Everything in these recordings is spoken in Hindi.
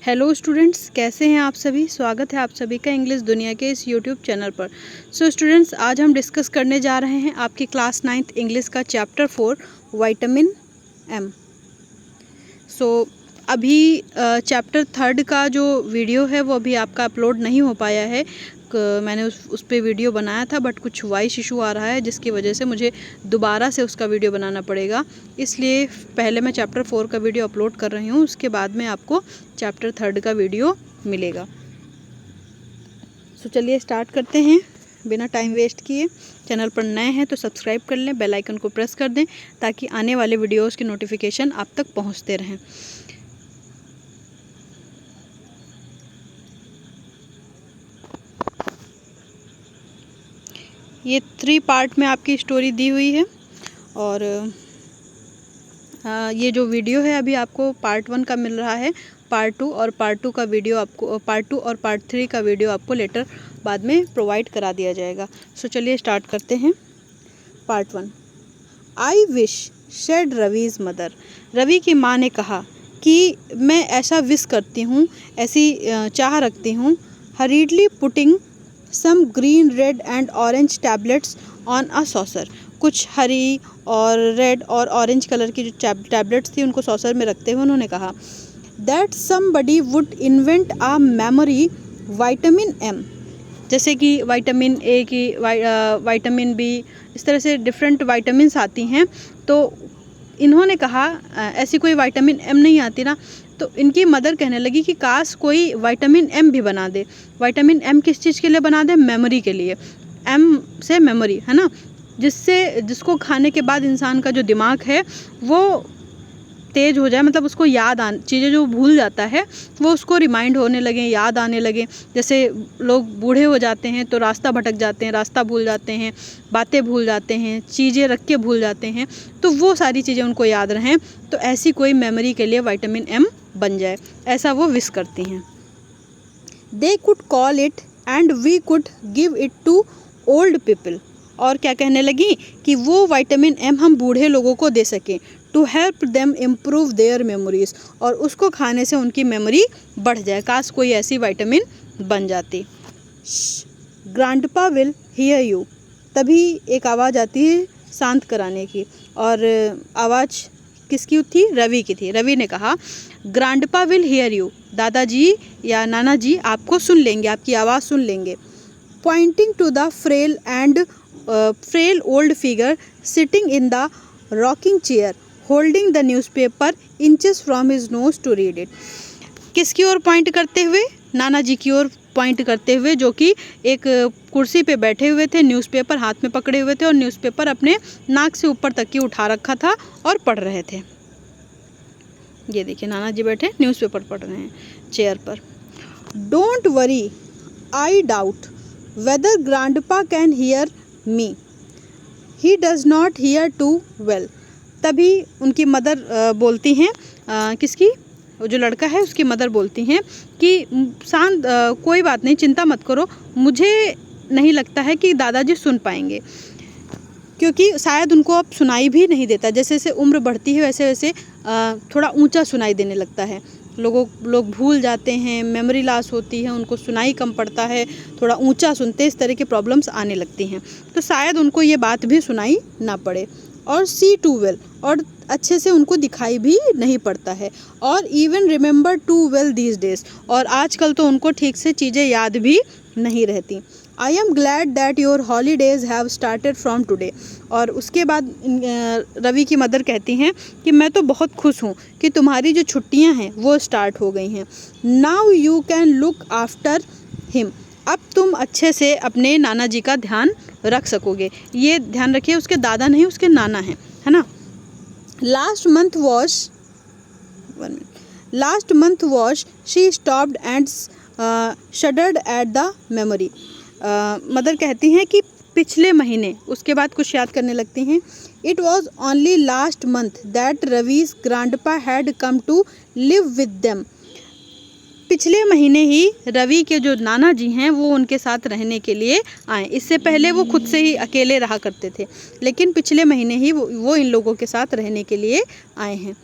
हेलो स्टूडेंट्स, कैसे हैं आप सभी। स्वागत है आप सभी का इंग्लिश दुनिया के इस यूट्यूब चैनल पर। सो स्टूडेंट्स, आज हम डिस्कस करने जा रहे हैं आपकी क्लास 9th इंग्लिश का चैप्टर 4 विटामिन एम। सो अभी चैप्टर 3 का जो वीडियो है वो अभी आपका अपलोड नहीं हो पाया है। मैंने उस पर वीडियो बनाया था, बट कुछ वॉइस इशू आ रहा है जिसकी वजह से मुझे दोबारा से उसका वीडियो बनाना पड़ेगा। इसलिए पहले मैं चैप्टर 4 का वीडियो अपलोड कर रही हूँ, उसके बाद में आपको चैप्टर 3 का वीडियो मिलेगा। सो चलिए स्टार्ट करते हैं बिना टाइम वेस्ट किए। चैनल पर नए हैं तो सब्सक्राइब कर लें, बेल आइकन को प्रेस कर दें ताकि आने वाले वीडियोज़ की नोटिफिकेशन आप तक पहुँचते रहें। ये 3 पार्ट में आपकी स्टोरी दी हुई है और ये जो वीडियो है अभी आपको पार्ट 1 का मिल रहा है। पार्ट 2 और पार्ट 2 का वीडियो आपको पार्ट 2 और पार्ट 3 का वीडियो आपको लेटर बाद में प्रोवाइड करा दिया जाएगा। सो चलिए स्टार्ट करते हैं। पार्ट 1। आई विश शेड रवीज़ मदर। रवि की माँ ने कहा कि मैं ऐसा विश करती हूँ, ऐसी चाह रखती हूँ। Hurriedly putting some green red and orange tablets on a saucer. कुछ हरी और रेड और ऑरेंज कलर की जो टैबलेट्स थी उनको सॉसर में रखते हुए उन्होंने कहा that somebody would invent a memory vitamin M. जैसे कि विटामिन ए की विटामिन बी, इस तरह से डिफरेंट विटामिन्स आती हैं। तो इन्होंने कहा ऐसी कोई विटामिन एम नहीं आती ना, तो इनकी मदर कहने लगी कि काश कोई विटामिन एम भी बना दे। विटामिन एम किस चीज़ के लिए बना दे? मेमोरी के लिए। एम से मेमोरी, है ना, जिसको खाने के बाद इंसान का जो दिमाग है वो तेज हो जाए, मतलब उसको याद चीज़ें जो भूल जाता है वो उसको रिमाइंड होने लगे, याद आने लगे। जैसे लोग बूढ़े हो जाते हैं तो रास्ता भटक जाते हैं, रास्ता भूल जाते हैं, बातें भूल जाते हैं, चीज़ें रख के भूल जाते हैं, तो वो सारी चीज़ें उनको याद रहें। तो ऐसी कोई मेमोरी के लिए विटामिन एम बन जाए, ऐसा वो विश करती हैं। They could call it and we could give it to old people. और क्या कहने लगी कि वो विटामिन एम हम बूढ़े लोगों को दे सकें, to help them improve their memories, और उसको खाने से उनकी मेमोरी बढ़ जाए। काश कोई ऐसी विटामिन बन जाती। Grandpa will hear you. तभी एक आवाज़ आती है शांत कराने की, और आवाज़ किसकी थी? रवि की थी। रवि ने कहा ग्रैंडपा विल हियर यू, दादाजी या नाना जी आपको सुन लेंगे, आपकी आवाज़ सुन लेंगे। Pointing to the frail old figure sitting in the rocking chair holding the newspaper inches from his nose to read it. किसकी ओर पॉइंट करते हुए? नाना जी की ओर पॉइंट करते हुए, जो कि एक कुर्सी पे बैठे हुए थे, न्यूज़पेपर हाथ में पकड़े हुए थे और न्यूज़पेपर अपने नाक से ऊपर तक की उठा रखा था और पढ़ रहे थे। ये देखिए नाना जी बैठे न्यूज़पेपर पढ़ रहे हैं चेयर पर। Don't worry, I doubt whether grandpa can hear me, he does not hear too well. तभी उनकी मदर बोलती हैं, किसकी? जो लड़का है उसकी मदर बोलती हैं कि शांत, कोई बात नहीं, चिंता मत करो, मुझे नहीं लगता है कि दादाजी सुन पाएंगे, क्योंकि शायद उनको अब सुनाई भी नहीं देता। जैसे जैसे उम्र बढ़ती है वैसे वैसे थोड़ा ऊंचा सुनाई देने लगता है। लोग भूल जाते हैं, मेमोरी लॉस होती है, उनको सुनाई कम पड़ता है, थोड़ा ऊंचा सुनते हैं, इस तरह की प्रॉब्लम्स आने लगती हैं। तो शायद उनको ये बात भी सुनाई ना पड़े। और सी टू वेल, और अच्छे से उनको दिखाई भी नहीं पड़ता है। और even remember too well these days, और आजकल तो उनको ठीक से चीज़ें याद भी नहीं रहती। I am glad that your holidays have started from today. और उसके बाद रवि की मदर कहती हैं कि मैं तो बहुत खुश हूँ कि तुम्हारी जो छुट्टियाँ हैं वो स्टार्ट हो गई हैं। Now you can look after him. अब तुम अच्छे से अपने नाना जी का ध्यान रख सकोगे। ये ध्यान रखिए, उसके दादा नहीं, उसके नाना हैं, है ना। Last month wash she stopped and shuddered at the memory. Mother कहती हैं कि पिछले महीने, उसके बाद कुछ याद करने लगती हैं। It was only last month that Ravi's grandpa had come to live with them. पिछले महीने ही रवि के जो नाना जी हैं वो उनके साथ रहने के लिए आए। इससे पहले वो खुद से ही अकेले रहा करते थे, लेकिन पिछले महीने ही वो इन लोगों के साथ रहने के लिए आए हैं।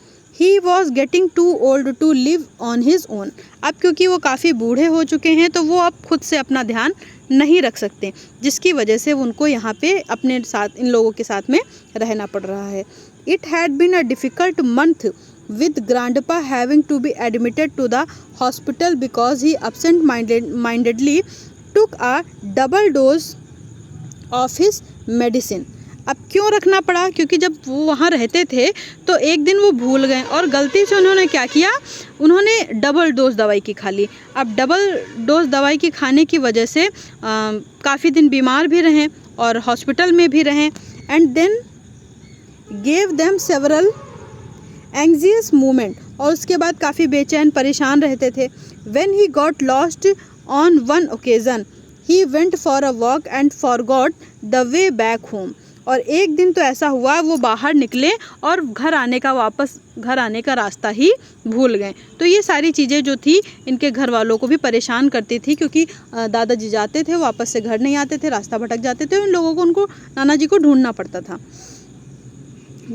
He was getting too old to live on his own. अब क्योंकि वो काफ़ी बूढ़े हो चुके हैं तो वो अब खुद से अपना ध्यान नहीं रख सकते, जिसकी वजह से उनको यहाँ पे अपने साथ इन लोगों के साथ में रहना पड़ रहा है। It had been a difficult month with grandpa having to be admitted to the hospital because he absent-mindedly took a double dose of his medicine। अब क्यों रखना पड़ा? क्योंकि जब वो वहाँ रहते थे तो एक दिन वो भूल गए और गलती से उन्होंने क्या किया, उन्होंने डबल डोज दवाई की खा ली। अब डबल डोज दवाई की खाने की वजह से काफ़ी दिन बीमार भी रहें और हॉस्पिटल में भी रहें। And then gave them several anxious movement, और उसके बाद काफ़ी बेचैन परेशान रहते थे। When he got lost on one occasion he went for a walk and forgot the way back home. और एक दिन तो ऐसा हुआ वो बाहर निकले और घर आने का रास्ता ही भूल गए। तो ये सारी चीज़ें जो थी इनके घर वालों को भी परेशान करती थी, क्योंकि दादाजी जाते थे वापस से घर नहीं आते थे, रास्ता भटक जाते थे, उन लोगों को उनको नाना जी को ढूंढना पड़ता था।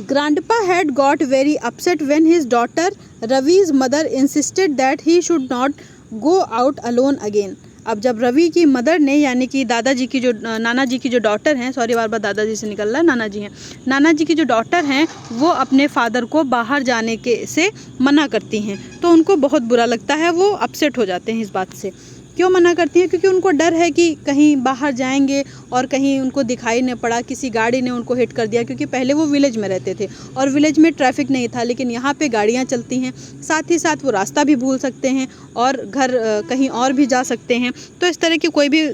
Grandpa had got very upset when his daughter Ravi's mother insisted that he should not go out alone again। अब जब रवि की मदर ने, यानी कि दादाजी की जो नाना जी की जो डॉटर हैं, सॉरी बार बार दादाजी से निकल रहा है, नाना जी हैं, नाना जी की जो डॉटर हैं वो अपने फादर को बाहर जाने के से मना करती हैं, तो उनको बहुत बुरा लगता है, वो अपसेट हो जाते हैं इस बात से। क्यों मना करती हैं? क्योंकि उनको डर है कि कहीं बाहर जाएंगे और कहीं उनको दिखाई न पड़ा, किसी गाड़ी ने उनको हिट कर दिया, क्योंकि पहले वो विलेज में रहते थे और विलेज में ट्रैफिक नहीं था, लेकिन यहाँ पे गाड़ियाँ चलती हैं, साथ ही साथ वो रास्ता भी भूल सकते हैं और घर कहीं और भी जा सकते हैं। तो इस तरह की कोई भी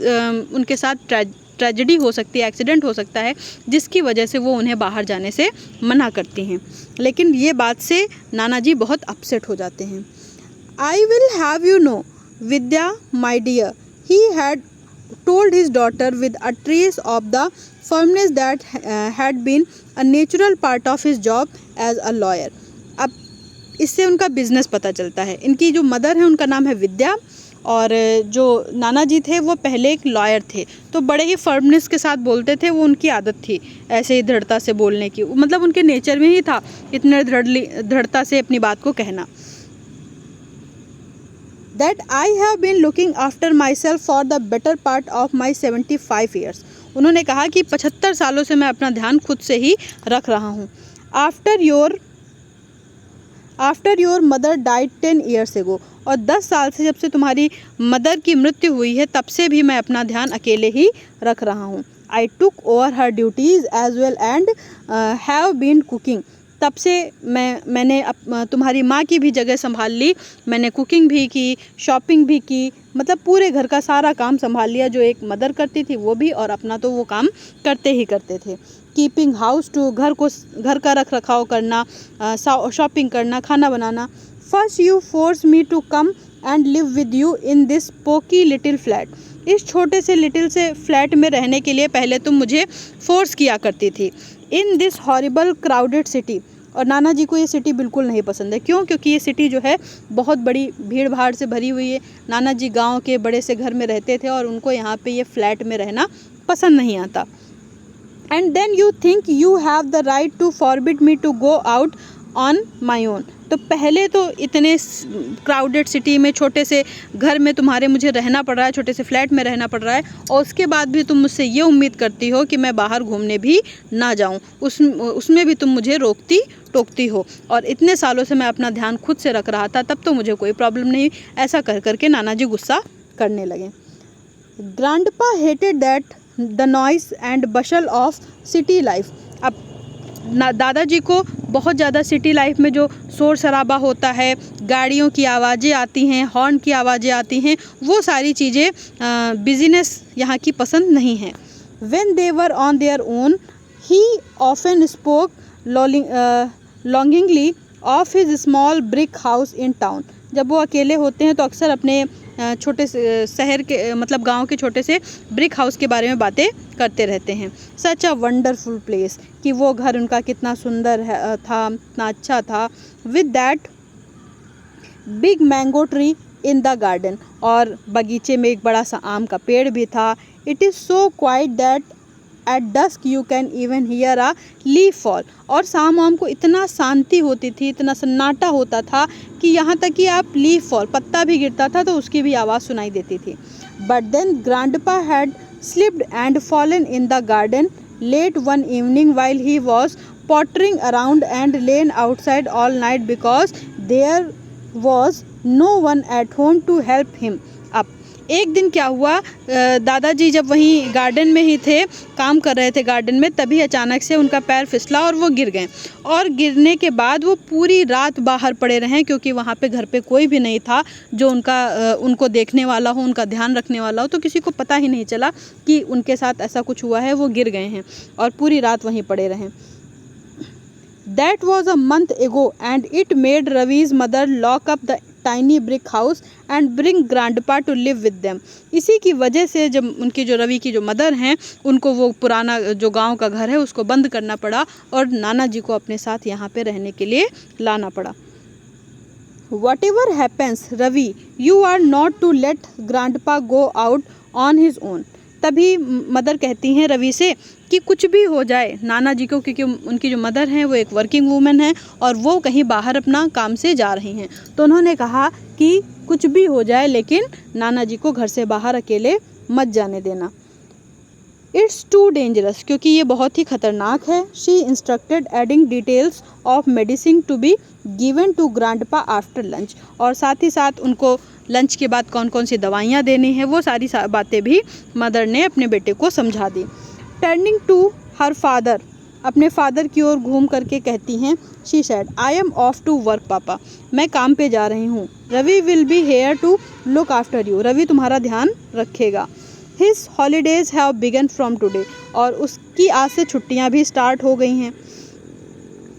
उनके साथ ट्रेजेडी हो सकती है, एक्सीडेंट हो सकता है, जिसकी वजह से वो उन्हें बाहर जाने से मना करती हैं। लेकिन ये बात से नाना जी बहुत अपसेट हो जाते हैं। I will have you know Vidya, my dear, he had told his daughter with a trace of the firmness that had been a natural part of his job as a lawyer। अब इससे उनका बिजनेस पता चलता है। इनकी जो मदर है उनका नाम है विद्या और जो नाना जी थे वो पहले एक लॉयर थे, तो बड़े ही फर्मनेस के साथ बोलते थे, वो उनकी आदत थी ऐसे ही दृढ़ता से बोलने की, मतलब उनके नेचर में ही था इतने दृढ़ता से अपनी बात को कहना। That I have been looking after myself for the better part of my 75 years। उन्होंने कहा कि 75 सालों से मैं अपना ध्यान खुद से ही रख रहा हूँ। After your mother died 10 years ago, और 10 साल से जब से तुम्हारी मदर की मृत्यु हुई है तब से भी मैं अपना ध्यान अकेले ही रख रहा हूँ। I took over her duties as well and have been cooking। तब से मैंने तुम्हारी माँ की भी जगह संभाल ली, मैंने कुकिंग भी की, शॉपिंग भी की, मतलब पूरे घर का सारा काम संभाल लिया जो एक मदर करती थी वो भी, और अपना तो वो काम करते ही करते थे। कीपिंग हाउस टू, घर का रख रखाव करना, शॉपिंग करना, खाना बनाना। First you force me to come and live with you in this poky little flat. इस छोटे से लिटिल से फ्लैट में रहने के लिए पहले तुम मुझे फोर्स किया करती थी। In this horrible crowded city, और नाना जी को ये सिटी बिल्कुल नहीं पसंद है। क्यों? क्योंकि ये सिटी जो है बहुत बड़ी भीड़ भाड़ से भरी हुई है। नाना जी गांव के बड़े से घर में रहते थे और उनको यहाँ पे ये फ्लैट में रहना पसंद नहीं आता। And then you think you have the right to forbid me to go out on my own. तो पहले तो इतने क्राउडेड सिटी में छोटे से घर में तुम्हारे मुझे रहना पड़ रहा है, छोटे से फ्लैट में रहना पड़ रहा है, और उसके बाद भी तुम मुझसे ये उम्मीद करती हो कि मैं बाहर घूमने भी ना जाऊं, उसमें भी तुम मुझे रोकती टोकती हो। और इतने सालों से मैं अपना ध्यान खुद से रख रहा था, तब तो मुझे कोई प्रॉब्लम नहीं। ऐसा कर करके नाना जी गुस्सा करने लगे। Grandpa hated that the noise and bustle of city life. अब दादाजी को बहुत ज़्यादा सिटी लाइफ में जो शोर शराबा होता है, गाड़ियों की आवाज़ें आती हैं, हॉर्न की आवाज़ें आती हैं, वो सारी चीज़ें बिजनेस यहाँ की पसंद नहीं है। When they were on their own, he often spoke longingly of his small brick house in town। जब वो अकेले होते हैं तो अक्सर अपने छोटे से शहर के, मतलब गांव के छोटे से ब्रिक हाउस के बारे में बातें करते रहते हैं। सच अ वंडरफुल प्लेस, कि वो घर उनका कितना सुंदर था, कितना अच्छा था। With that big mango tree in the garden, और बगीचे में एक बड़ा सा आम का पेड़ भी था। It is so quiet that at dusk you can even hear a leaf fall. और शाम वाम को इतना शांति होती थी, इतना सन्नाटा होता था कि यहाँ तक कि आप लीफ फॉल, पत्ता भी गिरता था तो उसकी भी आवाज़ सुनाई देती थी। But then grandpa had slipped and fallen in the garden late one evening while he was pottering around and lain outside all night because there was no one at home to help him up। एक दिन क्या हुआ, दादाजी जब वहीं गार्डन में ही थे, काम कर रहे थे गार्डन में, तभी अचानक से उनका पैर फिसला और वो गिर गए। और गिरने के बाद वो पूरी रात बाहर पड़े रहे, क्योंकि वहाँ पे घर पे कोई भी नहीं था जो उनको देखने वाला हो, उनका ध्यान रखने वाला हो। तो किसी को पता ही नहीं चला कि उनके साथ ऐसा कुछ हुआ है, वो गिर गए हैं और पूरी रात वहीं पड़े रहे। That was a month ago and it made Ravi's mother lock up the tiny brick house and bring grandpa to live with them। इसी की वजह से जब उनकी जो रवि की जो मदर हैं, उनको वो पुराना जो गांव का घर है उसको बंद करना पड़ा और नाना जी को अपने साथ यहाँ पे रहने के लिए लाना पड़ा। Whatever happens, Ravi, you are not to let grandpa go out on his own। तभी मदर कहती हैं रवि से कि कुछ भी हो जाए नाना जी को, क्योंकि उनकी जो मदर हैं वो एक वर्किंग वूमेन है और वो कहीं बाहर अपना काम से जा रही हैं। तो उन्होंने कहा कि कुछ भी हो जाए लेकिन नाना जी को घर से बाहर अकेले मत जाने देना। इट्स टू डेंजरस, क्योंकि ये बहुत ही खतरनाक है। She instructed adding details of medicine to be given to grandpa after lunch. और साथ ही साथ उनको लंच के बाद कौन कौन सी दवाइयाँ देनी है वो सारी बातें भी मदर ने अपने बेटे को समझा दी। टर्निंग टू हर फादर, अपने फादर की ओर घूम करके कहती हैं, she said, I am off to work papa, मैं काम पे जा रही हूँ। Ravi will be here to look after you, Ravi तुम्हारा ध्यान रखेगा। His holidays have begun from today, और उसकी आज से छुट्टियाँ भी स्टार्ट हो गई हैं।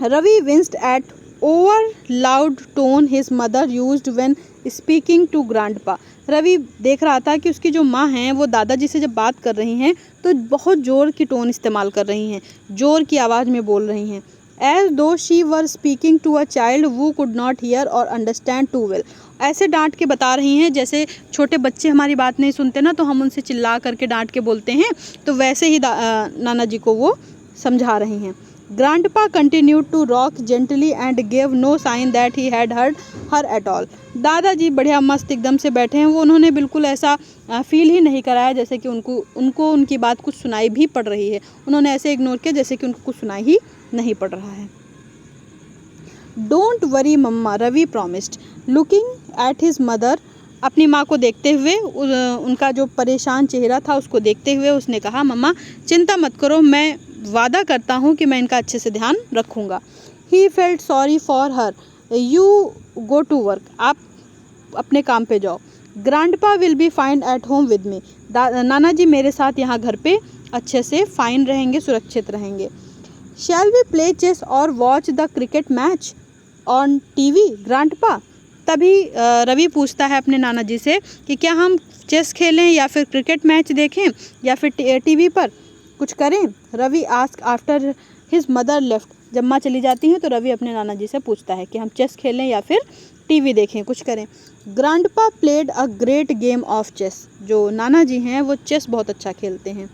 Ravi winced at over loud tone his mother used when speaking to grandpa. Ravi देख रहा था कि उसकी जो माँ हैं वो दादाजी से जब बात कर रही हैं तो बहुत ज़ोर की टोन इस्तेमाल कर रही हैं, ज़ोर की आवाज़ में बोल रही हैं। As though she were speaking to a child who could not hear or understand too well. ऐसे डांट के बता रही हैं जैसे छोटे बच्चे हमारी बात नहीं सुनते ना, तो हम उनसे चिल्ला करके डांट के बोलते हैं, तो वैसे ही नाना जी को वो समझा रही हैं। Grandpa continued to rock gently and gave no sign that he had heard her at all। दादाजी बढ़िया मस्त एकदम से बैठे हैं, वो उन्होंने बिल्कुल ऐसा फील ही नहीं कराया जैसे कि उनको उनकी बात कुछ सुनाई भी पड़ रही है। उन्होंने ऐसे इग्नोर किया जैसे कि उनको कुछ सुनाई ही नहीं पड़ रहा है। Don't worry mama, Ravi promised, looking at his mother. अपनी माँ को देखते हुए, उनका जो परेशान चेहरा था उसको देखते हुए उसने कहा, मम्मा चिंता मत करो, मैं वादा करता हूँ कि मैं इनका अच्छे से ध्यान रखूँगा। He felt sorry for her, you go to work, आप अपने काम पे जाओ। Grandpa will be fine at home with me, नाना जी मेरे साथ यहाँ घर पे अच्छे से फाइन रहेंगे, सुरक्षित रहेंगे। शैल वी प्ले चेस और watch the cricket match on TV grandpa. तभी रवि पूछता है अपने नाना जी से कि क्या हम चेस खेलें या फिर क्रिकेट मैच देखें या फिर टीवी पर कुछ करें। Ravi ask after his mother left, जब माँ चली जाती हैं तो रवि अपने नाना जी से पूछता है कि हम चेस खेलें या फिर टीवी देखें, कुछ करें। Grandpa played a great game of chess, जो नाना जी हैं वो चेस बहुत अच्छा खेलते हैं।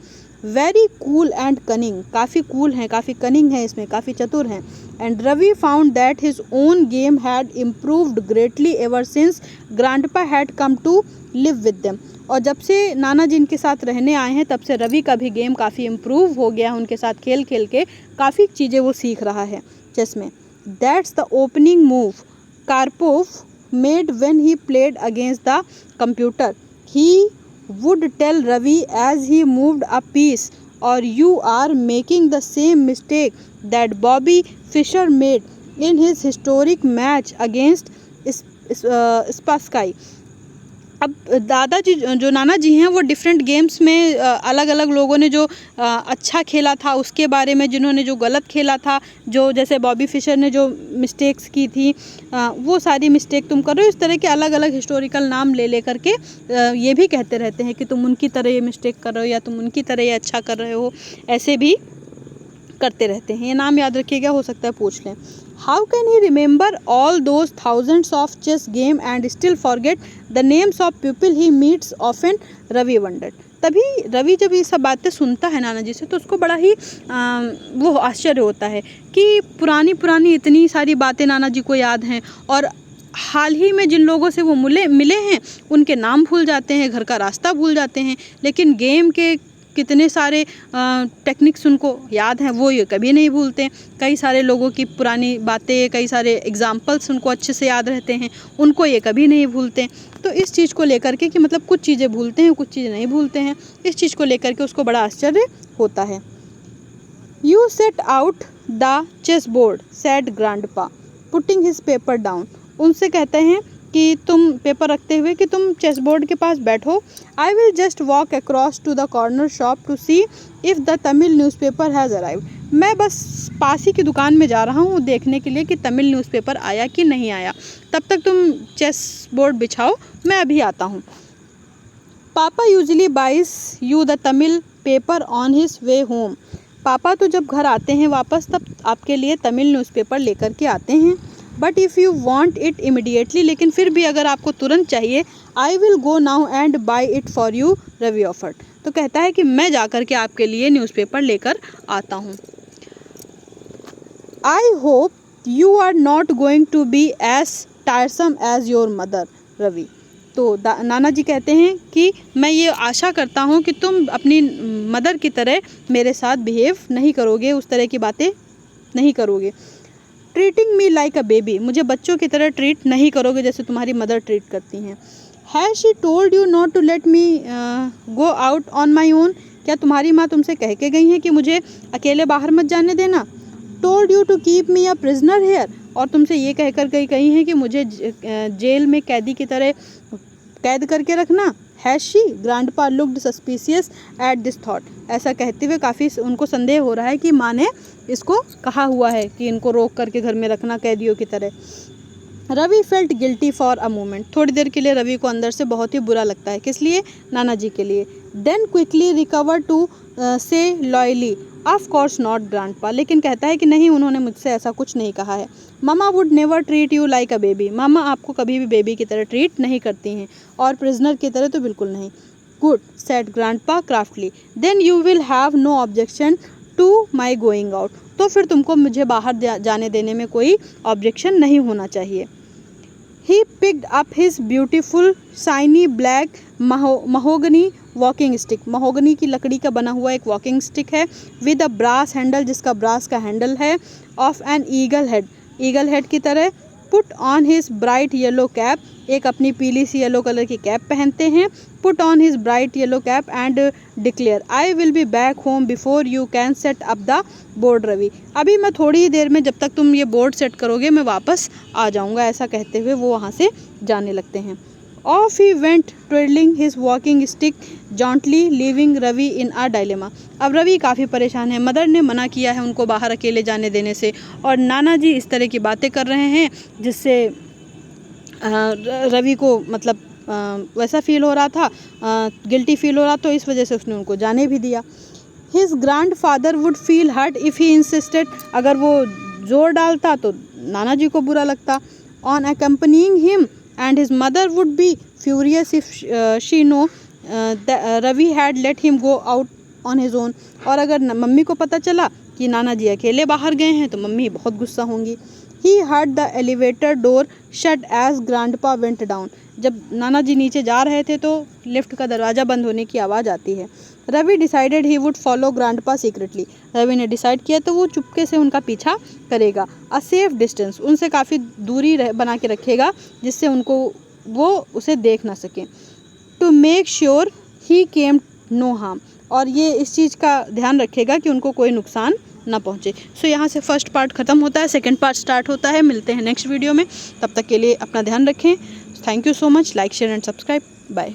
वेरी कूल एंड कनिंग, काफ़ी कूल हैं, काफ़ी कनिंग है इसमें, काफ़ी चतुर हैं। And Ravi found that his own game had improved greatly ever since grandpa had come to live with them. और जब से नाना जी इनके साथ रहने आए हैं तब से रवि का भी गेम काफ़ी इम्प्रूव हो गया, उनके साथ खेल खेल के काफ़ी चीज़ें वो सीख रहा है चेस में। That's the opening move Karpov made when he played against the computer, he would tell Ravi as he moved a piece, or you are making the same mistake that Bobby Fischer made in his historic match against Spassky। अब दादाजी जो नाना जी हैं वो डिफरेंट गेम्स में अलग अलग लोगों ने जो अच्छा खेला था उसके बारे में, जिन्होंने जो गलत खेला था, जो जैसे बॉबी फिशर ने जो मिस्टेक्स की थी वो सारी मिस्टेक तुम कर रहे हो, इस तरह के अलग अलग हिस्टोरिकल नाम ले करके ये भी कहते रहते हैं कि तुम उनकी तरह ये मिस्टेक कर रहे हो या तुम उनकी तरह ये अच्छा कर रहे हो, ऐसे भी करते रहते हैं। ये नाम याद रखिएगा, हो सकता है पूछ लें। How can he remember all those thousands of chess game and still forget the names of people he meets often, Ravi wondered. तभी रवि जब ये सब बातें सुनता है नाना जी से तो उसको बड़ा ही वो आश्चर्य होता है कि पुरानी इतनी सारी बातें नाना जी को याद हैं, और हाल ही में जिन लोगों से वो मिले हैं उनके नाम भूल जाते हैं, घर का रास्ता भूल जाते हैं, लेकिन गेम के कितने सारे टेक्निक्स उनको याद हैं, वो ये कभी नहीं भूलते। कई सारे लोगों की पुरानी बातें, कई सारे एग्जाम्पल्स उनको अच्छे से याद रहते हैं, उनको ये कभी नहीं भूलते। तो इस चीज़ को लेकर के कि मतलब कुछ चीज़ें भूलते हैं, कुछ चीज़ें नहीं भूलते हैं, इस चीज़ को लेकर के उसको बड़ा आश्चर्य होता है। You set out the chess board said grandpa putting his paper down. उनसे कहते हैं कि तुम पेपर रखते हुए कि तुम चेस बोर्ड के पास बैठो। I will just walk across to the corner shop to see if the Tamil newspaper has arrived. मैं बस पास ही की दुकान में जा रहा हूँ देखने के लिए कि तमिल न्यूज़पेपर आया कि नहीं आया। तब तक तुम चेस बोर्ड बिछाओ, मैं अभी आता हूँ। Papa usually buys you the Tamil paper on his way home. पापा तो जब घर आते हैं वापस तब आपके लिए तमिल न्यूज़पेपर लेकर के आते हैं। But if you want it immediately, लेकिन फिर भी अगर आपको तुरंत चाहिए, I will go now and buy it for you, Ravi offered. तो कहता है कि मैं जाकर के आपके लिए न्यूज़पेपर लेकर आता हूँ। I hope you are not going to be as tiresome as your mother, Ravi. तो नाना जी कहते हैं कि मैं ये आशा करता हूँ कि तुम अपनी मदर की तरह मेरे साथ बिहेव नहीं करोगे, उस तरह की बातें नहीं करोगे। Treating me like a baby, मुझे बच्चों की तरह ट्रीट नहीं करोगे जैसे तुम्हारी मदर ट्रीट करती हैं। Has she told you not to let me go out on my own, क्या तुम्हारी माँ तुमसे कह के गई हैं कि मुझे अकेले बाहर मत जाने देना। Told you to keep me a prisoner here, और तुमसे ये कहकर गई हैं कि मुझे जेल में कैदी की तरह कैद करके रखना। Has she, grandpa looked suspicious at this thought. ऐसा कहते हुए काफ़ी उनको संदेह हो रहा है कि माँ ने इसको कहा हुआ है कि इनको रोक करके घर में रखना कैदियों की तरह। Ravi felt guilty for a moment, थोड़ी देर के लिए रवि को अंदर से बहुत ही बुरा लगता है। किस लिए? नाना जी के लिए। देन क्विकली रिकवर टू से loyally, of course not grandpa, लेकिन कहता है कि नहीं, उन्होंने मुझसे ऐसा कुछ नहीं कहा है। Mama would never treat you like a baby, mama आपको कभी भी बेबी की तरह ट्रीट नहीं करती हैं, और प्रिजनर की तरह तो बिल्कुल नहीं। Good, said grandpa craftily, then you will have no objection to my going out, तो फिर तुमको मुझे बाहर जाने देने में कोई ऑब्जेक्शन नहीं होना चाहिए। He picked up his beautiful shiny black mahogany walking stick, mahogany की लकड़ी का बना हुआ एक वॉकिंग स्टिक है, with a brass handle, जिसका ब्रास का हैंडल है, of an eagle head, eagle head की तरह। Put on his bright yellow cap, एक अपनी पीली सी येलो कलर की कैप पहनते हैं। Put on his bright yellow cap and declare I will be back home before you can set up the board, Ravi. अभी मैं थोड़ी ही देर में, जब तक तुम ये बोर्ड सेट करोगे मैं वापस आ जाऊंगा, ऐसा कहते हुए वो वहाँ से जाने लगते हैं। Off he went, twirling his walking stick jauntily, leaving Ravi in a dilemma. अब रवि काफ़ी परेशान है। मदर ने मना किया है उनको बाहर अकेले जाने देने से, और नाना जी इस तरह की बातें कर रहे हैं जिससे रवि को मतलब वैसा फील हो रहा था, गिल्टी फील हो रहा, तो इस वजह से उसने उनको जाने भी दिया। His grandfather would feel hurt if he insisted, अगर वो जोर डालता तो नाना जी को बुरा लगता। On accompanying him, and his mother would be furious if she know that Ravi had let him go out on his own, और अगर मम्मी को पता चला कि नाना जी अकेले बाहर गए हैं तो मम्मी बहुत गुस्सा होंगी। He heard the elevator door shut as grandpa went down, जब नाना जी नीचे जा रहे थे तो लिफ्ट का दरवाज़ा बंद होने की आवाज़ आती है। Ravi decided he would follow grandpa secretly, Ravi ने डिसाइड किया तो वो चुपके से उनका पीछा करेगा। अ सेफ डिस्टेंस, उनसे काफ़ी दूरी बना के रखेगा जिससे उनको वो उसे देख ना सकें। To make sure he came no harm, और ये इस चीज़ का ध्यान रखेगा कि उनको कोई नुकसान ना पहुँचे। सो यहाँ से फर्स्ट पार्ट ख़त्म होता है, सेकेंड पार्ट स्टार्ट होता है। मिलते हैं नेक्स्ट वीडियो में, तब तक के लिए अपना ध्यान रखें। Thank you so much. Like share and subscribe. Bye.